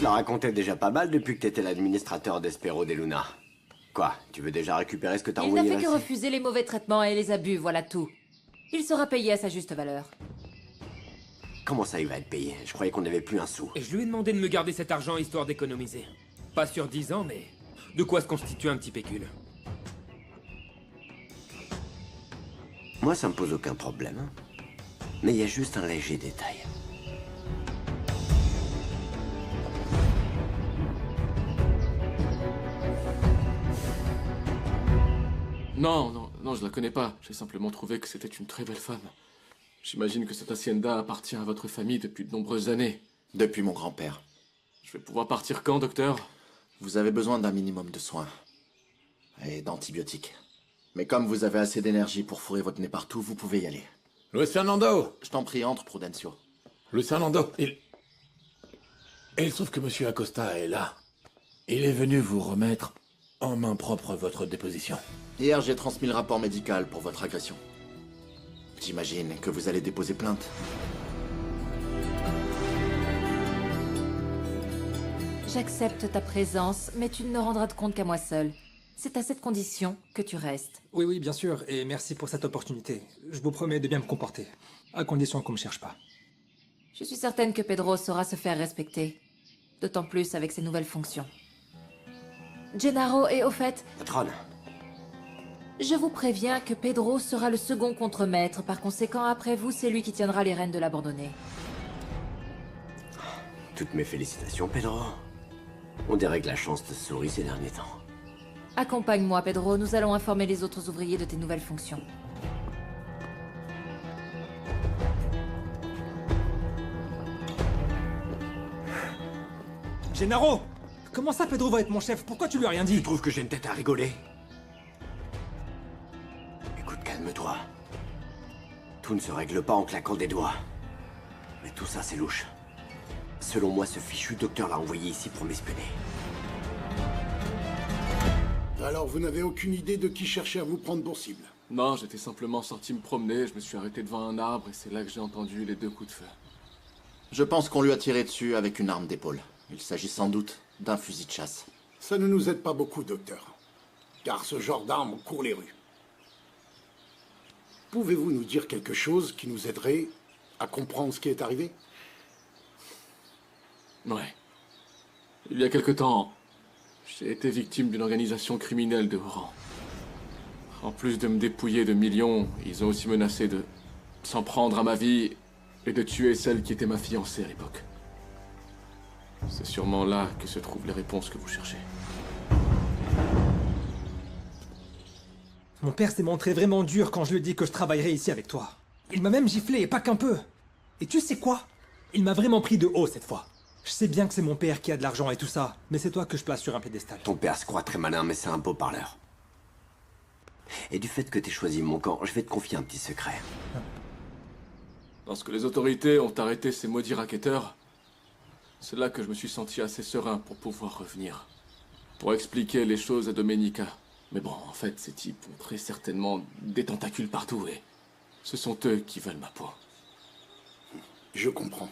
la racontais déjà pas mal depuis que t'étais l'administrateur d'Espero de Luna. Quoi, tu veux déjà récupérer ce que t'as Il n'a envoyé fait que là-ci? refuser les mauvais traitements et les abus, voilà tout. Il sera payé à sa juste valeur. Comment ça, il va être payé? Je croyais qu'on n'avait plus un sou. Et je lui ai demandé de me garder cet argent histoire d'économiser. Pas sur 10 ans, mais de quoi se constituer un petit pécule. Moi, ça me pose aucun problème. Hein. Mais il y a juste un léger détail. Non, je la connais pas. J'ai simplement trouvé que c'était une très belle femme. J'imagine que cette hacienda appartient à votre famille depuis de nombreuses années. Depuis mon grand-père. Je vais pouvoir partir quand, docteur? Vous avez besoin d'un minimum de soins. Et d'antibiotiques. Mais comme vous avez assez d'énergie pour fourrer votre nez partout, vous pouvez y aller. Luis Fernando! Je t'en prie, entre, Prudencio. Luis Fernando, il se trouve que Monsieur Acosta est là. Il est venu vous remettre en main propre votre déposition. Hier, j'ai transmis le rapport médical pour votre agression. J'imagine que vous allez déposer plainte. J'accepte ta présence, mais tu ne me rendras de compte qu'à moi seul. C'est à cette condition que tu restes. Oui, bien sûr, et merci pour cette opportunité. Je vous promets de bien me comporter, à condition qu'on me cherche pas. Je suis certaine que Pedro saura se faire respecter. D'autant plus avec ses nouvelles fonctions. Gennaro, et au fait, Patronne, je vous préviens que Pedro sera le second contremaître. Par conséquent, après vous, c'est lui qui tiendra les rênes de l'abandonné. toutes mes félicitations, Pedro. On dirait que la chance te sourit ces derniers temps. Accompagne-moi, Pedro. Nous allons informer les autres ouvriers de tes nouvelles fonctions. Gennaro! Comment ça, Pedro va être mon chef? Pourquoi tu lui as rien dit? Tu trouves que j'ai une tête à rigoler? Écoute, calme-toi. Tout ne se règle pas en claquant des doigts. Mais tout ça, c'est louche. Selon moi, ce fichu docteur l'a envoyé ici pour m'espionner. Alors vous n'avez aucune idée de qui cherchait à vous prendre pour cible? Non, j'étais simplement sorti me promener, je me suis arrêté devant un arbre et c'est là que j'ai entendu les 2 coups de feu. Je pense qu'on lui a tiré dessus avec une arme d'épaule. Il s'agit sans doute d'un fusil de chasse. Ça ne nous aide pas beaucoup, docteur. Car ce genre d'arme court les rues. Pouvez-vous nous dire quelque chose qui nous aiderait à comprendre ce qui est arrivé? Ouais. Il y a quelque temps, j'ai été victime d'une organisation criminelle de haut rang. En plus de me dépouiller de millions, ils ont aussi menacé de s'en prendre à ma vie et de tuer celle qui était ma fiancée à l'époque. C'est sûrement là que se trouvent les réponses que vous cherchez. Mon père s'est montré vraiment dur quand je lui ai dit que je travaillerais ici avec toi. Il m'a même giflé, et pas qu'un peu. Et tu sais quoi? Il m'a vraiment pris de haut cette fois. Je sais bien que c'est mon père qui a de l'argent et tout ça, mais c'est toi que je place sur un piédestal. Ton père se croit très malin, mais c'est un beau parleur. Et du fait que t'aies choisi mon camp, je vais te confier un petit secret. Lorsque les autorités ont arrêté ces maudits racketteurs, c'est là que je me suis senti assez serein pour pouvoir revenir. Pour expliquer les choses à Domenica. Mais bon, en fait, ces types ont très certainement des tentacules partout et ce sont eux qui veulent ma peau. Je comprends.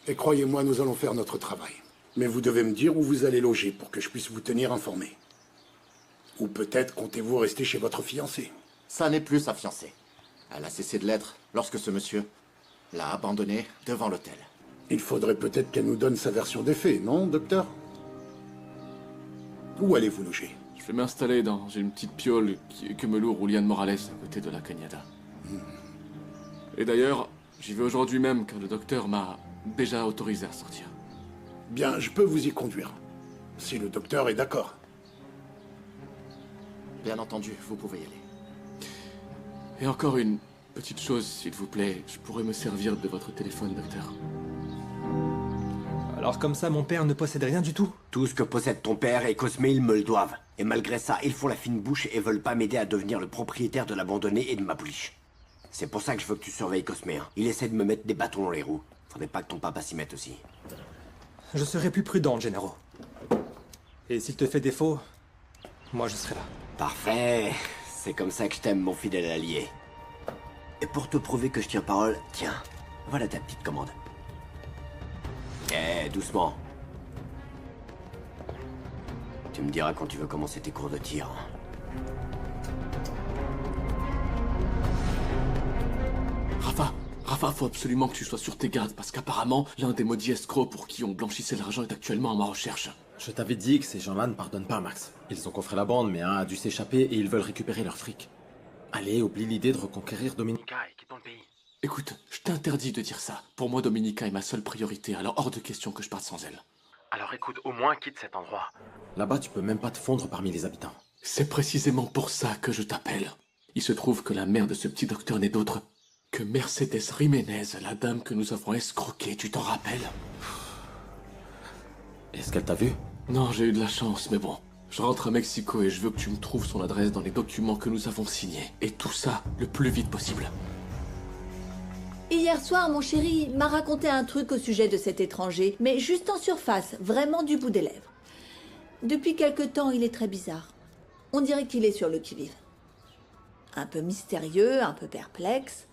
Et croyez-moi, nous allons faire notre travail. Mais vous devez me dire où vous allez loger pour que je puisse vous tenir informé. Ou peut-être comptez-vous rester chez votre fiancée. Ça n'est plus sa fiancée. Elle a cessé de l'être lorsque ce monsieur l'a abandonnée devant l'hôtel. Il faudrait peut-être qu'elle nous donne sa version des faits, non, docteur? Où allez-vous loger? Je vais m'installer dans une petite piole que me loue Julian Morales à côté de la Cañada. Et d'ailleurs, j'y vais aujourd'hui même car le docteur m'a déjà autorisé à sortir. Bien, je peux vous y conduire. Si le docteur est d'accord. Bien entendu, vous pouvez y aller. Et encore une petite chose, s'il vous plaît. Je pourrais me servir de votre téléphone, docteur. Alors comme ça, mon père ne possède rien du tout? Tout ce que possède ton père et Cosme, ils me le doivent. Et malgré ça, ils font la fine bouche et veulent pas m'aider à devenir le propriétaire de l'abandonné et de ma pouliche. C'est pour ça que je veux que tu surveilles Cosme. Hein. Il essaie de me mettre des bâtons dans les roues. Faudrait pas que ton papa s'y mette aussi. Je serai plus prudent, Gennaro. Et s'il te fait défaut, moi je serai là. Parfait. C'est comme ça que je t'aime, mon fidèle allié. Et pour te prouver que je tiens parole, tiens, voilà ta petite commande. Eh, doucement. Tu me diras quand tu veux commencer tes cours de tir. Rafa, faut absolument que tu sois sur tes gardes, parce qu'apparemment, l'un des maudits escrocs pour qui on blanchissait l'argent est actuellement à ma recherche. Je t'avais dit que ces gens-là ne pardonnent pas, Max. Ils ont coffré la bande, mais un a dû s'échapper et ils veulent récupérer leur fric. Allez, oublie l'idée de reconquérir Dominica et quittons le pays. Écoute, je t'interdis de dire ça. Pour moi, Dominica est ma seule priorité, alors hors de question que je parte sans elle. Alors écoute, au moins quitte cet endroit. Là-bas, tu peux même pas te fondre parmi les habitants. C'est précisément pour ça que je t'appelle. Il se trouve que la mère de ce petit docteur n'est d'autre que Mercedes Jiménez, la dame que nous avons escroquée, tu t'en rappelles? Est-ce qu'elle t'a vu? Non, j'ai eu de la chance, mais bon. Je rentre à Mexico et je veux que tu me trouves son adresse dans les documents que nous avons signés. Et tout ça, le plus vite possible. Hier soir, mon chéri m'a raconté un truc au sujet de cet étranger, mais juste en surface, vraiment du bout des lèvres. Depuis quelque temps, il est très bizarre. On dirait qu'il est sur le qui-vive. Un peu mystérieux, un peu perplexe.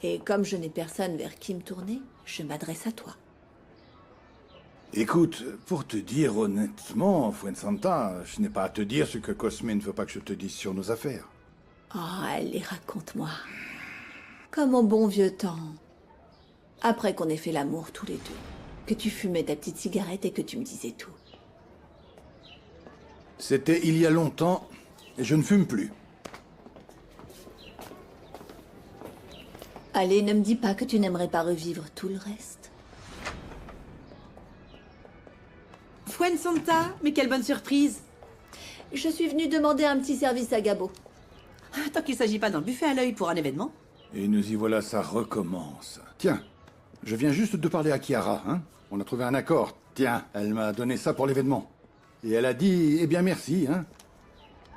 Et comme je n'ai personne vers qui me tourner, je m'adresse à toi. Écoute, pour te dire honnêtement, Fuensanta, je n'ai pas à te dire ce que Cosme ne veut pas que je te dise sur nos affaires. Oh, allez, raconte-moi. Comme au bon vieux temps. Après qu'on ait fait l'amour tous les deux. Que tu fumais ta petite cigarette et que tu me disais tout. C'était il y a longtemps, et je ne fume plus. Allez, ne me dis pas que tu n'aimerais pas revivre tout le reste. Fuensanta, mais quelle bonne surprise! Je suis venue demander un petit service à Gabo. Tant qu'il ne s'agit pas d'un buffet à l'œil pour un événement. Et nous y voilà, ça recommence. Tiens, je viens juste de parler à Chiara, hein. On a trouvé un accord. Tiens, elle m'a donné ça pour l'événement. Et elle a dit, eh bien merci, hein.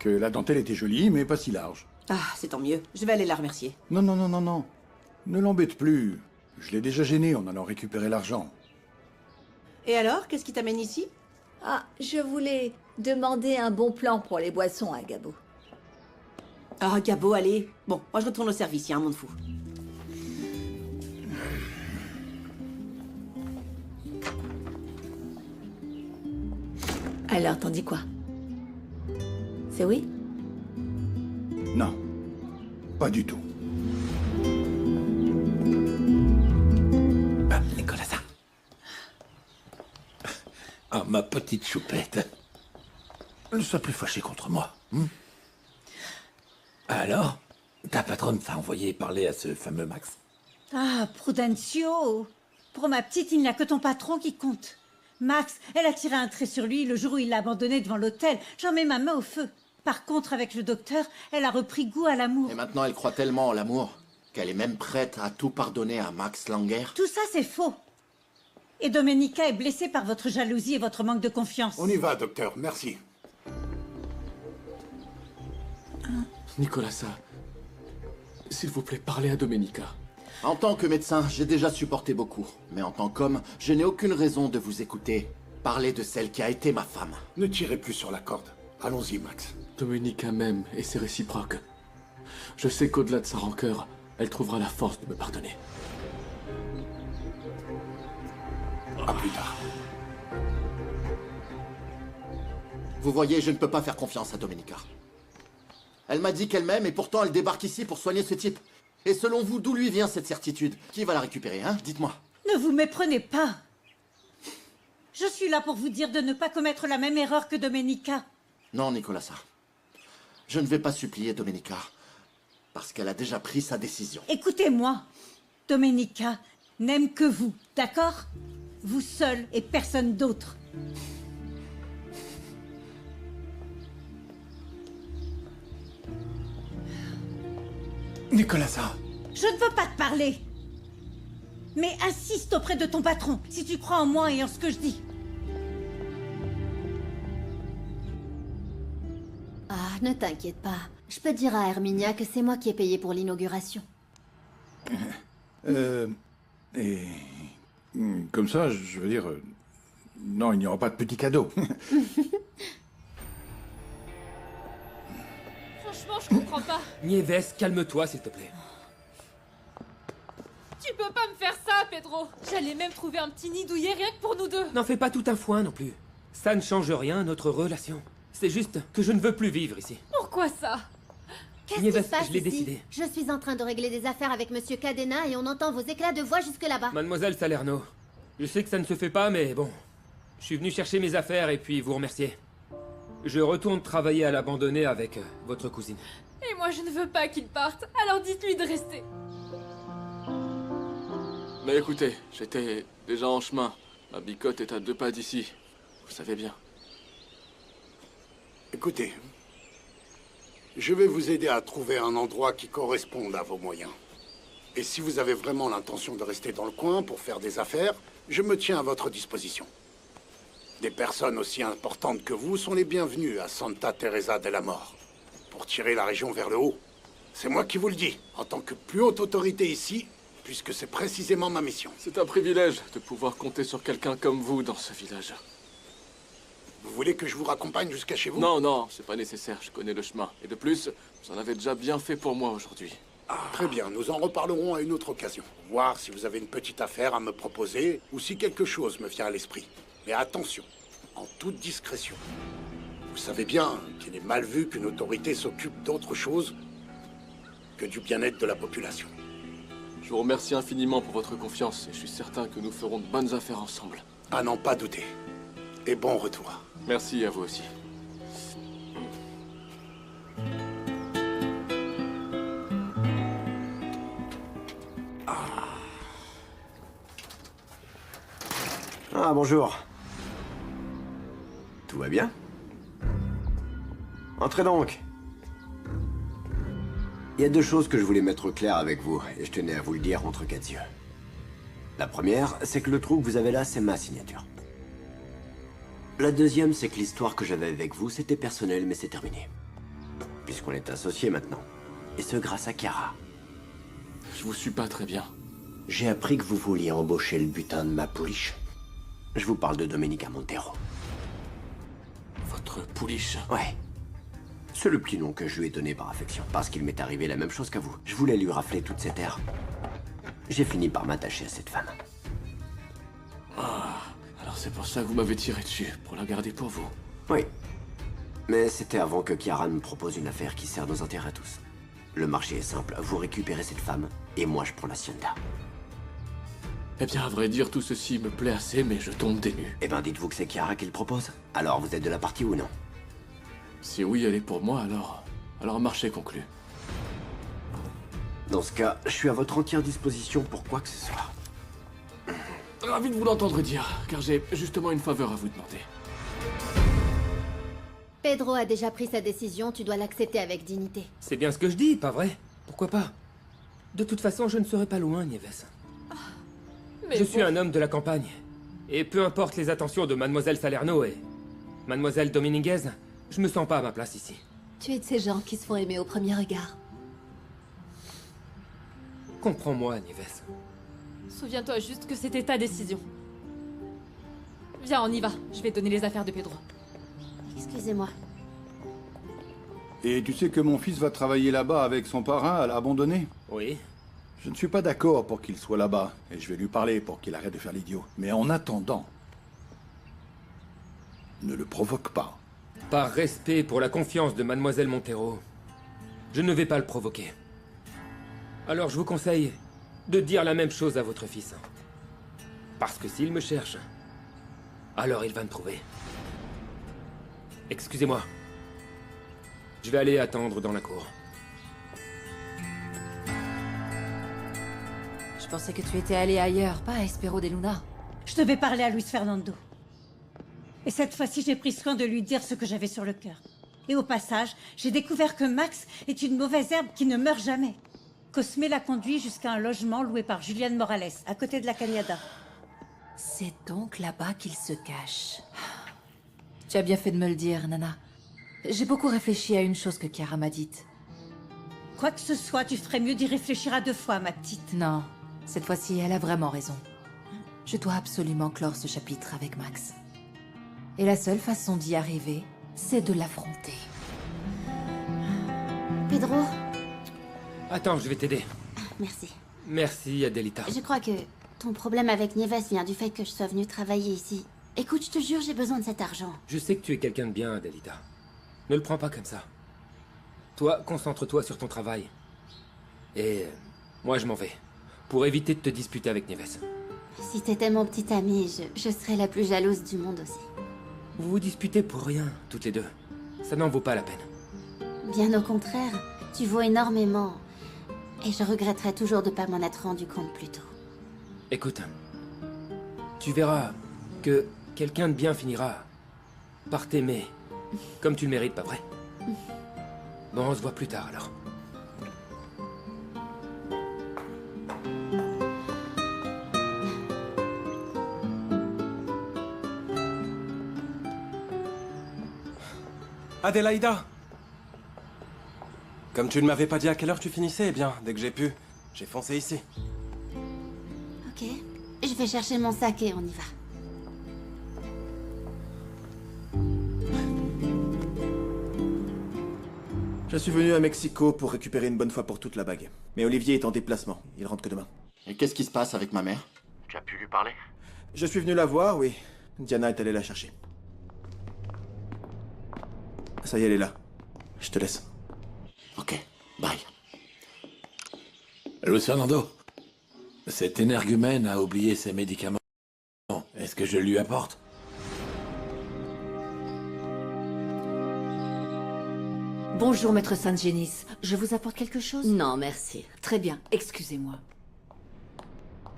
Que la dentelle était jolie, mais pas si large. Ah, c'est tant mieux. Je vais aller la remercier. Non, non, non, non, non. Ne l'embête plus. Je l'ai déjà gêné en allant récupérer l'argent. Et alors, qu'est-ce qui t'amène ici? Ah, je voulais demander un bon plan pour les boissons à Gabo. Ah, Gabo, allez. Bon, moi je retourne au service, il y a un monde fou. Alors, t'en dis quoi? C'est oui? Non, pas du tout. Ah, Nicolas, ça. Ah, ma petite choupette. Ne sois plus fâché contre moi. Alors, ta patronne t'a envoyé parler à ce fameux Max. Ah, Prudencio! Pour ma petite, il n'y a que ton patron qui compte. Max, elle a tiré un trait sur lui le jour où il l'a abandonné devant l'hôtel. J'en mets ma main au feu. Par contre, avec le docteur, elle a repris goût à l'amour. Et maintenant, elle croit tellement en l'amour qu'elle est même prête à tout pardonner à Max Langer. Tout ça, c'est faux. Et Domenica est blessée par votre jalousie et votre manque de confiance. On y va, docteur, merci. Nicolas, s'il vous plaît, parlez à Domenica. En tant que médecin, j'ai déjà supporté beaucoup. Mais en tant qu'homme, je n'ai aucune raison de vous écouter parler de celle qui a été ma femme. Ne tirez plus sur la corde. Allons-y, Max. Domenica m'aime et c'est réciproque. Je sais qu'au-delà de sa rancœur, elle trouvera la force de me pardonner. À plus tard. Vous voyez, je ne peux pas faire confiance à Domenica. Elle m'a dit qu'elle m'aime et pourtant elle débarque ici pour soigner ce type. Et selon vous, d'où lui vient cette certitude? Qui va la récupérer, hein? Dites-moi. Ne vous méprenez pas. Je suis là pour vous dire de ne pas commettre la même erreur que Domenica. Non, Nicolas. Je ne vais pas supplier Domenica. Parce qu'elle a déjà pris sa décision. Écoutez-moi. Domenica n'aime que vous, d'accord? Vous seul et personne d'autre. Nicolas, Je ne veux pas te parler. Mais insiste auprès de ton patron, si tu crois en moi et en ce que je dis. Ah, ne t'inquiète pas. Je peux dire à Herminia que c'est moi qui ai payé pour l'inauguration. Et... Comme ça, je veux dire... non, il n'y aura pas de petit cadeau. Franchement, je comprends pas. Nieves, calme-toi, s'il te plaît. Tu peux pas me faire ça, Pedro. J'allais même trouver un petit nid douillet rien que pour nous deux. N'en fais pas tout un foin non plus. Ça ne change rien à notre relation. C'est juste que je ne veux plus vivre ici. Pourquoi ça? Qu'est-ce Nieves, qui se passe je l'ai ici? décidé. Je suis en train de régler des affaires avec Monsieur Cadena et on entend vos éclats de voix jusque là-bas. Mademoiselle Salerno, je sais que ça ne se fait pas, mais bon. Je suis venu chercher mes affaires et puis vous remercier. Je retourne travailler à l'abandonné avec votre cousine. Et moi, je ne veux pas qu'il parte, alors dites-lui de rester. Mais écoutez, j'étais déjà en chemin. Ma bicotte est à 2 pas d'ici. Vous savez bien. Écoutez, je vais vous aider à trouver un endroit qui corresponde à vos moyens. Et si vous avez vraiment l'intention de rester dans le coin pour faire des affaires, je me tiens à votre disposition. Des personnes aussi importantes que vous sont les bienvenues à Santa Teresa de la Mort, pour tirer la région vers le haut. C'est moi qui vous le dis, en tant que plus haute autorité ici, puisque c'est précisément ma mission. C'est un privilège de pouvoir compter sur quelqu'un comme vous dans ce village. Vous voulez que je vous raccompagne jusqu'à chez vous? Non, non, c'est pas nécessaire, je connais le chemin. Et de plus, vous en avez déjà bien fait pour moi aujourd'hui. Très bien, nous en reparlerons à une autre occasion. Voir si vous avez une petite affaire à me proposer, ou si quelque chose me vient à l'esprit. Mais attention, en toute discrétion. Vous savez bien qu'il est mal vu qu'une autorité s'occupe d'autre chose que du bien-être de la population. Je vous remercie infiniment pour votre confiance et je suis certain que nous ferons de bonnes affaires ensemble. À n'en pas douter. Et bon retour. Merci à vous aussi. Ah, bonjour. Tout va bien? Entrez donc. Il y a 2 choses que je voulais mettre au clair avec vous, et je tenais à vous le dire entre 4 yeux. La première, c'est que le trou que vous avez là, c'est ma signature. La deuxième, c'est que l'histoire que j'avais avec vous, c'était personnel, mais c'est terminé. Puisqu'on est associés maintenant. Et ce, grâce à Chiara. Je vous suis pas très bien. J'ai appris que vous vouliez embaucher le butin de ma pouliche. Je vous parle de Domenica Montero. Votre pouliche? Ouais. C'est le petit nom que je lui ai donné par affection, parce qu'il m'est arrivé la même chose qu'à vous. Je voulais lui rafler toute cette terre. J'ai fini par m'attacher à cette femme. Ah, alors c'est pour ça que vous m'avez tiré dessus, pour la garder pour vous. Oui. Mais c'était avant que Chiara me propose une affaire qui sert nos intérêts à tous. Le marché est simple, vous récupérez cette femme, et moi je prends l'hacienda. Eh bien, à vrai dire, tout ceci me plaît assez, mais je tombe des nues. Eh ben, dites-vous que c'est Chiara qui le propose. Alors, vous êtes de la partie ou non? Si oui, elle est pour moi, alors marché conclu. Dans ce cas, je suis à votre entière disposition pour quoi que ce soit. Ravi de vous l'entendre dire, car j'ai justement une faveur à vous demander. Pedro a déjà pris sa décision, tu dois l'accepter avec dignité. C'est bien ce que je dis, pas vrai? Pourquoi pas? De toute façon, je ne serai pas loin, Nieves. Je suis un homme de la campagne. Et peu importe les attentions de Mademoiselle Salerno et Mademoiselle Dominguez, je me sens pas à ma place ici. Tu es de ces gens qui se font aimer au premier regard. Comprends-moi, Nieves. Souviens-toi juste que c'était ta décision. Viens, on y va. Je vais donner les affaires de Pedro. Excusez-moi. Et tu sais que mon fils va travailler là-bas avec son parrain à l'abandonné? Oui. Je ne suis pas d'accord pour qu'il soit là-bas, et je vais lui parler pour qu'il arrête de faire l'idiot. Mais en attendant, ne le provoque pas. Par respect pour la confiance de Mademoiselle Montero, je ne vais pas le provoquer. Alors je vous conseille de dire la même chose à votre fils. Parce que s'il me cherche, alors il va me trouver. Excusez-moi. Je vais aller attendre dans la cour. Je pensais que tu étais allé ailleurs, pas à Espero de Luna. Je devais parler à Luis Fernando. Et cette fois-ci, j'ai pris soin de lui dire ce que j'avais sur le cœur. Et au passage, j'ai découvert que Max est une mauvaise herbe qui ne meurt jamais. Cosme l'a conduit jusqu'à un logement loué par Julian Morales, à côté de la Cañada. C'est donc là-bas qu'il se cache. Tu as bien fait de me le dire, Nana. J'ai beaucoup réfléchi à une chose que Chiara m'a dite. Quoi que ce soit, tu ferais mieux d'y réfléchir à 2 fois, ma petite. Non, cette fois-ci, elle a vraiment raison. Je dois absolument clore ce chapitre avec Max. Et la seule façon d'y arriver, c'est de l'affronter. Pedro? Attends, je vais t'aider. Merci. Merci, Adelita. Je crois que ton problème avec Nieves vient du fait que je sois venue travailler ici Écoute, je te jure, j'ai besoin de cet argent. Je sais que tu es quelqu'un de bien, Adelita. Ne le prends pas comme ça. Toi, concentre-toi sur ton travail. Et moi, je m'en vais. Pour éviter de te disputer avec Nieves. Si t'étais mon petit ami, je serais la plus jalouse du monde aussi. Vous vous disputez pour rien, toutes les deux. Ça n'en vaut pas la peine. Bien au contraire, tu vaux énormément. Et je regretterais toujours de pas m'en être rendu compte plus tôt. Écoute, tu verras que quelqu'un de bien finira par t'aimer, comme tu le mérites, pas vrai? Bon, on se voit plus tard alors. Adélaïda! Comme tu ne m'avais pas dit à quelle heure tu finissais, eh bien, dès que j'ai pu, j'ai foncé ici. Ok, je vais chercher mon sac et on y va. Je suis venu à Mexico pour récupérer une bonne fois pour toute la bague. Mais Olivier est en déplacement, il rentre que demain. Et qu'est-ce qui se passe avec ma mère? Tu as pu lui parler? Je suis venu la voir, oui. Diana est allée la chercher. Ça y est, elle est là. Je te laisse. Ok, bye. Luis Fernando, cet énergumène a oublié ses médicaments. Est-ce que je lui apporte? Bonjour, maître Saint-Génis. Je vous apporte quelque chose? Non, merci. Très bien, excusez-moi.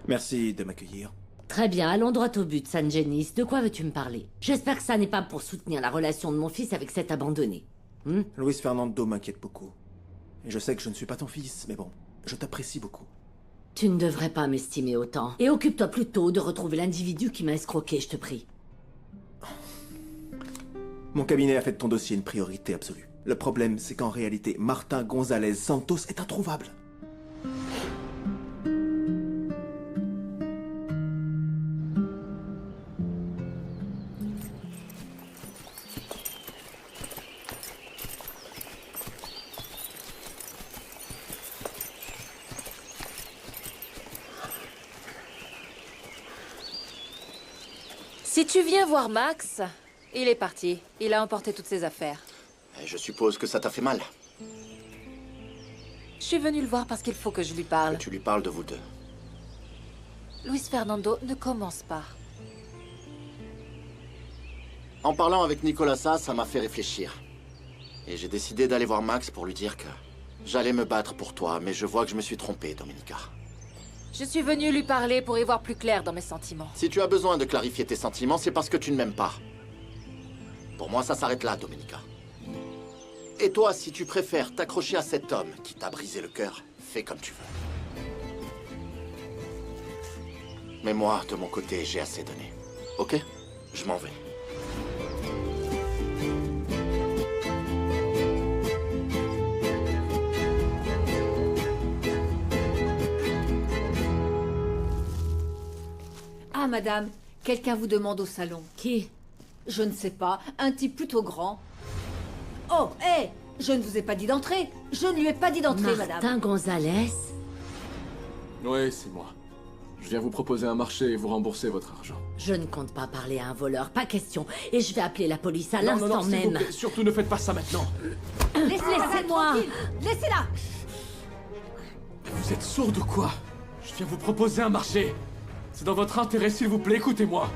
Merci de m'accueillir. Très bien, allons droit au but, Saint-Génis. De quoi veux-tu me parler? J'espère que ça n'est pas pour soutenir la relation de mon fils avec cet abandonné. Luis Fernando m'inquiète beaucoup. Et je sais que je ne suis pas ton fils, mais bon, je t'apprécie beaucoup. Tu ne devrais pas m'estimer autant. Et occupe-toi plutôt de retrouver l'individu qui m'a escroqué, je te prie. Mon cabinet a fait de ton dossier une priorité absolue. Le problème, c'est qu'en réalité, Martin González Santos est introuvable. Si tu viens voir Max, il est parti. Il a emporté toutes ses affaires. Et je suppose que ça t'a fait mal. Je suis venue le voir parce qu'il faut que je lui parle. Que tu lui parles de vous deux. Luis Fernando, ne commence pas. En parlant avec Nicolasa, ça m'a fait réfléchir. Et j'ai décidé d'aller voir Max pour lui dire que j'allais me battre pour toi, mais je vois que je me suis trompé, Domenica. Je suis venue lui parler pour y voir plus clair dans mes sentiments. Si tu as besoin de clarifier tes sentiments, c'est parce que tu ne m'aimes pas. Pour moi, ça s'arrête là, Domenica. Et toi, si tu préfères t'accrocher à cet homme qui t'a brisé le cœur, fais comme tu veux. Mais moi, de mon côté, j'ai assez donné. Ok? Je m'en vais. Ah, madame, quelqu'un vous demande au salon. Qui? Je ne sais pas, un type plutôt grand. Oh, hé, je ne vous ai pas dit d'entrer. Je ne lui ai pas dit d'entrer, madame. Martin González? Oui, c'est moi. Je viens vous proposer un marché et vous rembourser votre argent. Je ne compte pas parler à un voleur, pas question. Et je vais appeler la police à Non, l'instant s'il vous même. plaît, surtout ne faites pas ça maintenant. Laissez-moi. Laissez-la. Vous êtes sourde ou quoi? Je viens vous proposer un marché. C'est dans votre intérêt, s'il vous plaît, écoutez-moi.